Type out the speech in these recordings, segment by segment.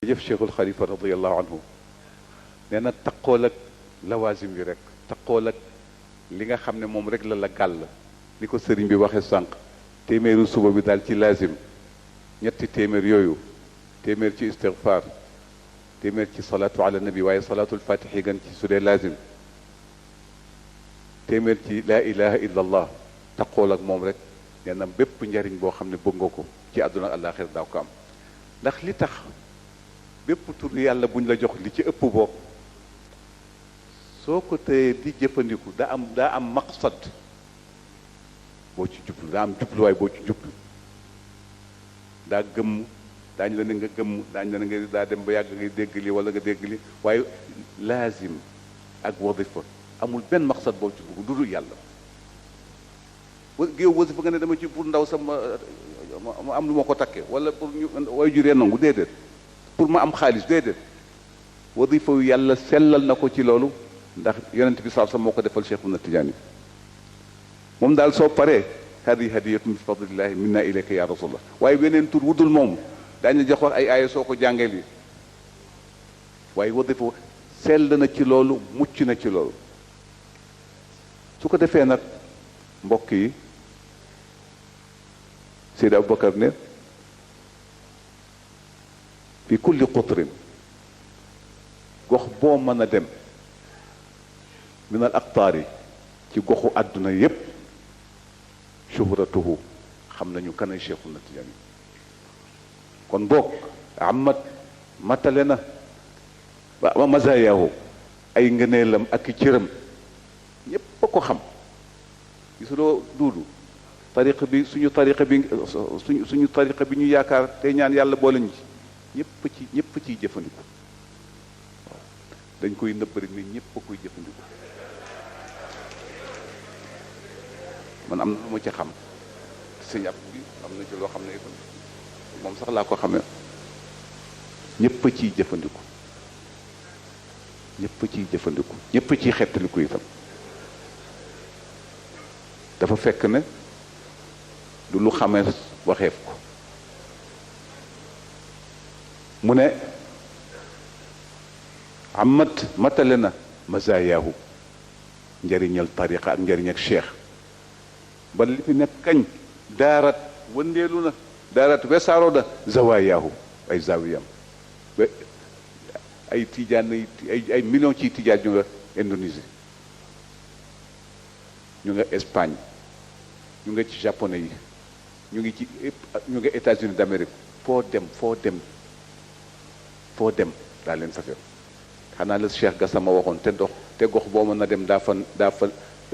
jëf Cheikhul Xalifa radiallahu anhu nee na taqool ak lawaasim yi rek taqool ak li nga xam ne moom rek la gàll ni ko sëriñ bi waxee sànq téeméeru suba bi daal ci laazim ñetti téeméer yooyu téeméer ci istigfaar téeméer ci salaatu ala nabi waaye salaatul fatixi gan ci su dee laazim téeméer ci laa ilaha illa allah taqool ak moom rek nee na bépp njariñ boo xam ne bëgg nga ko ci àdduna ak àllaaxira daaw ko am ndax li tax bépp tur yàlla buñ la jox li ci ëpp boo soo ko tëyee di jëfandiku daa am maqsad boo ci jublu daa am jubluwaay boo ci jublu daa gëmm daañ la ne nga gëmm daañ la ne nga daa dem ba yàgg ngay dégg li wala nga dégg li waaye laazim ak wadifa amul benn maqsad boo ci bugg dudul yàlla géew wasifa nga ne dama ci pour ndaw sama ma am lu ma ko takke wala pour ñu way juree nangu déedéet pour ma am xaalis déedéet wadifa yu yàlla sellal na ko ci loolu ndax yonent bi saa moo ko defal Cheikhuna Tijaani moom daal soo paree hadi hadiyatun bi fadlillahi minna ilayka ya rasulallah waaye weneen tur wudul moom daañu jox wax ay aaya soo ko jàngee lii waaye wadifa sell na ci loolu mucc na ci loolu su ko defee nag mbokk yi Seydi Aboubacar ne fi kulli qutrin gox boo mën a dem min al aqtaari ci goxu àdduna yépp shuhratuhu xam nañu kanay Cheikhuna Tijaani kon boog amat matale na wa mazaayahu ay ngëneelam ak i cëram ñépp a ko xam gisuloo duudu tariqa bi suñu tariqa bi ñu yaakaar te ñaan yàlla boole ñu ci ñëpp ciy jëfandiku waaw dañ koy nëbb rek ni ñëpp a koy jëfandiku man am na lu ma ci xam sëñ ab bi am na ci loo xam ne itam moom sax laa ko xamee ñëpp a ciy jëfandiku ñëpp a ciy jëfandiku ñëpp a ciy xettaliku itam dafa fekk ne du lu xamee waxeef ko mu ne amat matale na mazayaahu njëriñal tariqa ak njëriñ ak cheikh ba li fi nekk kañ daarat wëndeelu na daarat wesaaroo da zawayaahu ay zawiyam ba ay tijaan ay millions ciy tijaan ñu nga Indonésie ñu nga Espagne ñu nga ci japonais yi ñu nga États-Unis d'Amérique foo dem daa leen fa fekk xanaa la Cheikh Gassama waxoon te gox boo mën a dem daa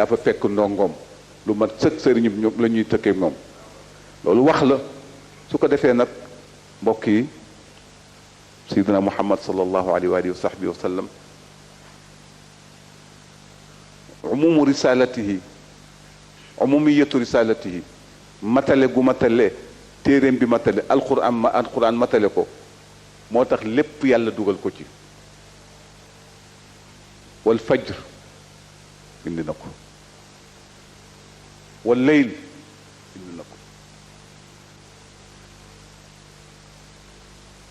fa fekk ndongoom lu mat sëkk sëriñ ñoom la ñuy tëkkee moom loolu wax la su ko defee nag mbokk yi sayyidina Muhammad sallallahu alayhi wa alihi wa sahbihi wa sallam umumu risalatihi umumiyatu risalatihi matale gu matale téeréem bi matale alquran matale ko moo tax lépp yàlla dugal ko ci wal fajr indi na ko wal leyl indi na ko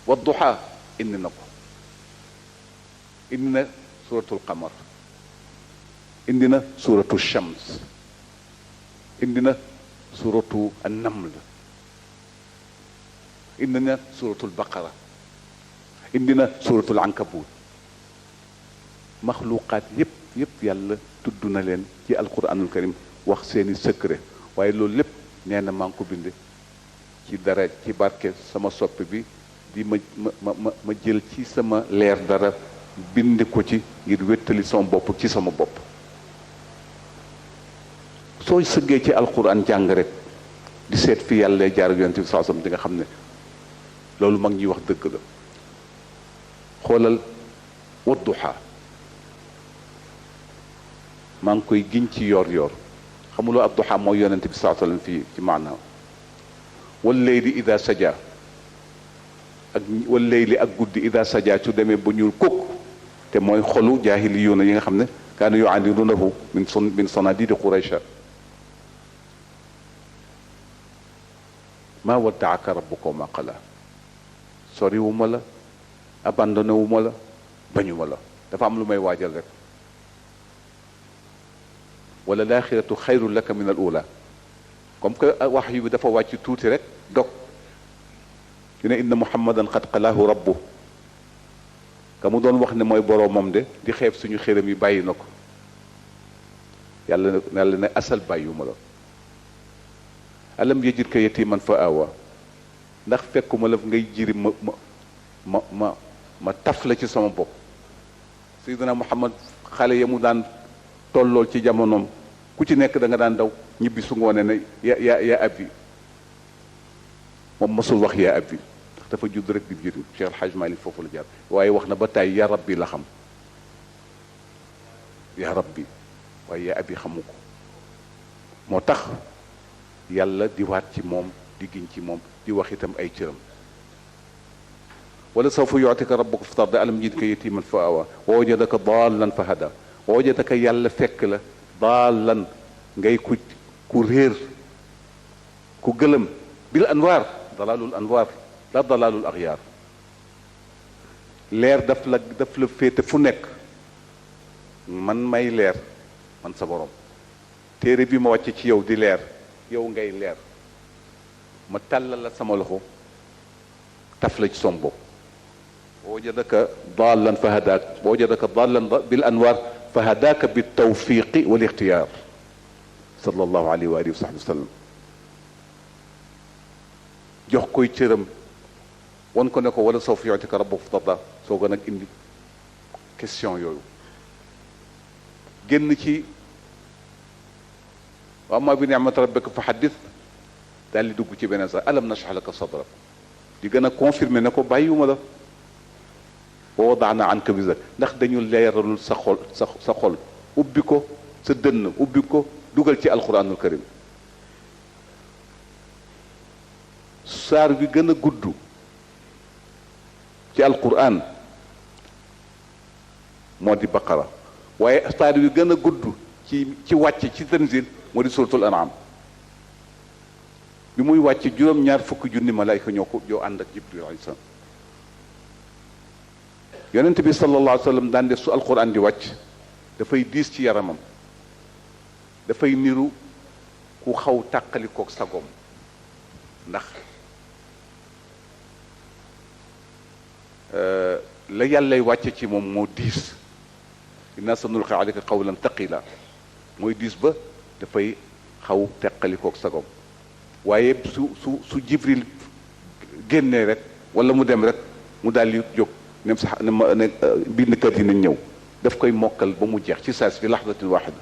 wal duha indi na ko indi na suratul qamar indi na suratu shams indi na suratu an-naml indi na suratul baqara indi na suratul ankabut maxluqaat yépp yàlla tudd na leen ci alquranul karim wax seeni secret waaye loolu lépp nee na maa ngi ko bind ci dara ci barke sama soppe bi di ma jël ci sama leer dara bind ko ci ngir wéttali sama bopp ci sama bopp soo sëggee ci alquran jàng rek di seet fi yàlla jaar yonent bi saa sam di nga xam ne loolu mag ñuy wax dëgg la xoolal wadduha maa ngi koy giñ ci yoor xamuloo ab duha mooy yonent bi saa sallam fii ci maanaam wal layli ida saja ak wal layli ak guddi ida saja su demee ba ñuul kukk te mooy xolu jaahiliyuuna yi nga xam ne kaanu yu'aaniduunahu min sanadiidi quraysha maa waddaaka rabbuka wa maa qalaa soriwuma la abandonné wu ma la bañu ma la dafa am lu may waajal rek wala laaxiratu xayrun laka min al ula comme que wax yu bi dafa wàcc tuuti rek dog dina inna muhammadan qad qalaahu rabbu ka mu doon wax ne mooy boroomam de di xeeb suñu xéram yi bàyyi na ko yàlla ne asal bàyyuma la alam yajidka yatiman fa awa ndax fekkuma la ngay jiri ma taf la ci sama bopp sayyidina muhammad xale ya mu daan tollool ci jamonoom ku ci nekk da nga daan daw ñibbi su ngoone ne ya abbi moom mosul wax yaa abbi ndax dafa judd rek di jëriñ Cheikh El Hadj Malick foofu la jaar waaye wax na ba tàyyi ya rabbi la xam ya rabbi waaye yaa abbi xamu ko moo tax yàlla di waat ci moom di giñ ci moom di wax itam ay cëram wala sawfa yu'tika rabbuka fatarda alam yajidka yatiman fa awa wa wajadaka dallan fa hada wa wajadaka yàlla fekk la dallan ngay ku réer ku gëlëm bil anwaar dalalul anwaar la dalalul axyaar leer daf la féete fu nekk man may leer man sa borom téere bi ma wàcce ci yow di leer yow ngay leer ma tàllal la sama loxo taf la ci som bopp wajadaka dallan fa hadaak wajadaka dallan bil anwaar fa hadaaka bi tawfiqi wal ixtiyaar sallallahu alayhi wa alihi wa sahbihi wa sallam jox koy cëram wan ko ne ko wala sawfa yu'tika rabbuka fatarda soo ko nag indi question yooyu génn ci wa amma bi ni'mati rabbika fa haddith daal di dugg ci beneen sax alam nashrah laka sadrak di gën a confirmer ne ko bàyyiwuma la wa wada'na anka wizrak ndax dañu leeralul sa xol sa xol ubbi ko sa dënn ubbi ko dugal ci alquranul karim saar bi gën a gudd ci alquran moo di baqara waaye saar bi gën a gudd ci wàcc ci tanzil moo di suratul an'am bi muy wàcc juróom-ñaar fukki junni malaayka ñoo ànd ak jibril alayhi salaam yonent bi sallallahu alayhi wa sallam daan def su alquran di wàcc dafay diis ci yaramam dafay niru ku xaw tàqalikook sagoom ndax la yàllay wàcce ci moom moo diis inna sanulqi alayka qawlan thaqila mooy diis ba dafay xaw teqalikook sagoom waaye su jibril génnee rek wala mu dem rek mu daal di jóg nem sax ne bind kër yi nañ ñëw daf koy mokkal ba mu jeex ci saas fi laxdatin waxida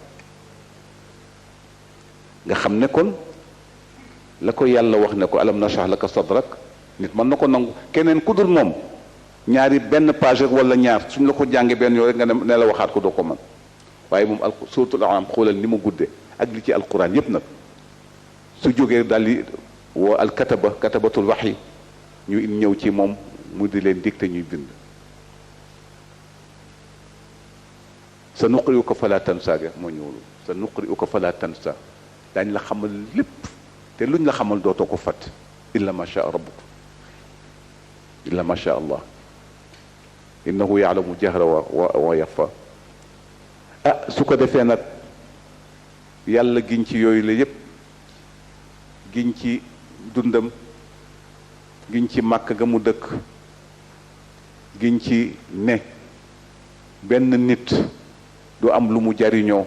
nga xam ne kon la ko yàlla wax ne ko alam nashrah laka sadrak nit mën na ko nangu keneen ku dul moom ñaari benn page rek wala ñaar suñ la ko jànge benn yoon rek nga ne la waxaat ko doo ko mën waaye moom suratul an'am xoolal ni mu guddee ak li ci alquran yépp nag su jógee daal di woo katabatul wahyi ñu ñëw ci moom mu di leen dicté ñuy bind sa nuqri'uka fala tansa moo ñëwul sa nuqri'uka fala tansa daañ la xamal lépp te luñ la xamal dootoo ko fàtte illa ma sha rabbuk illa ma sha allah innahu ya'lamu jahra wa yaxfa su ko defee nag yàlla giñ ci yooyu la yépp giñ ci dundam giñ ci màkk ga mu dëkk giñ ci ne benn nit du am lu mu jariñoo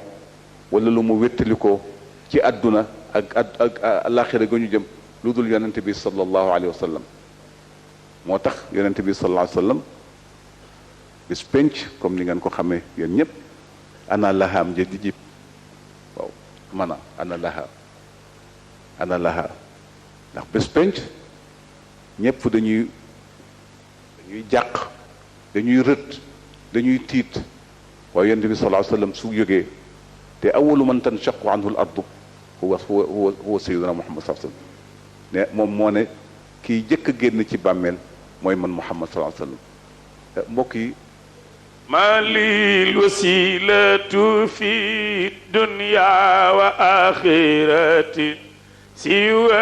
wala lu mu wéttalikoo ci àdduna ak alaxira ga ñu jëm lu dul yonente bi sallallahu alayhi wa sallam moo tax yonente bi sallallahu alayhi wa sallam bis penc comme ni ngeen ko xamee yéen ñëpp ana lahaam ja di jib waaw ana laha ndax bis penc ñëpp dañuy jàq dañuy rët dañuy tiit waaye yonent bi sallallahu alayhi wasallam su jógee te awalu man tanshaqu anhu al ardu huwa sayyiduna Muhammad sallallahu alayhi wasallam ne moom moo ne kii jëkk a génn ci bàmmeel mooy man Muhammad sallallahu alayhi wasallam mbokk yi ما لي الوسيلة في الدنيا وآخرة سوى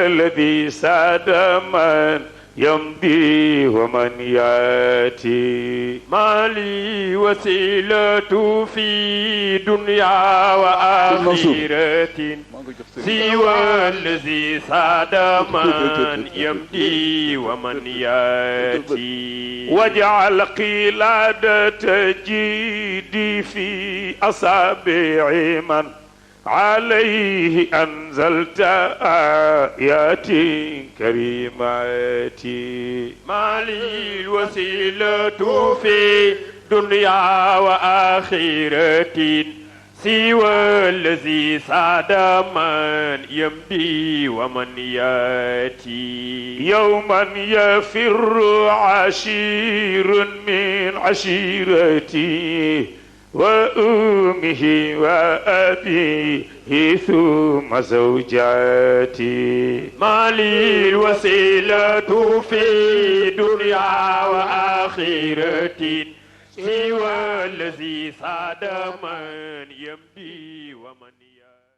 الذي ساد من يمضي ومن ياتي ما لي وسيلة في دنيا وآخرة سوى الذي ساد من يمضي ومن ياتي واجعل قلادة جيدي في أصابع من عليه أنزلت آيات كريمات. ما لي الوسيلة في دنيا وآخرة سوى الذي ساد من يمضي ومن ياتي. يوما يفر عشير من عشيرته وأمه وأبيه ثم زوجاتي. ما لي الوسيلة في دنيا وآخرة سوى الذي ساد من يمضي ومن ياتي.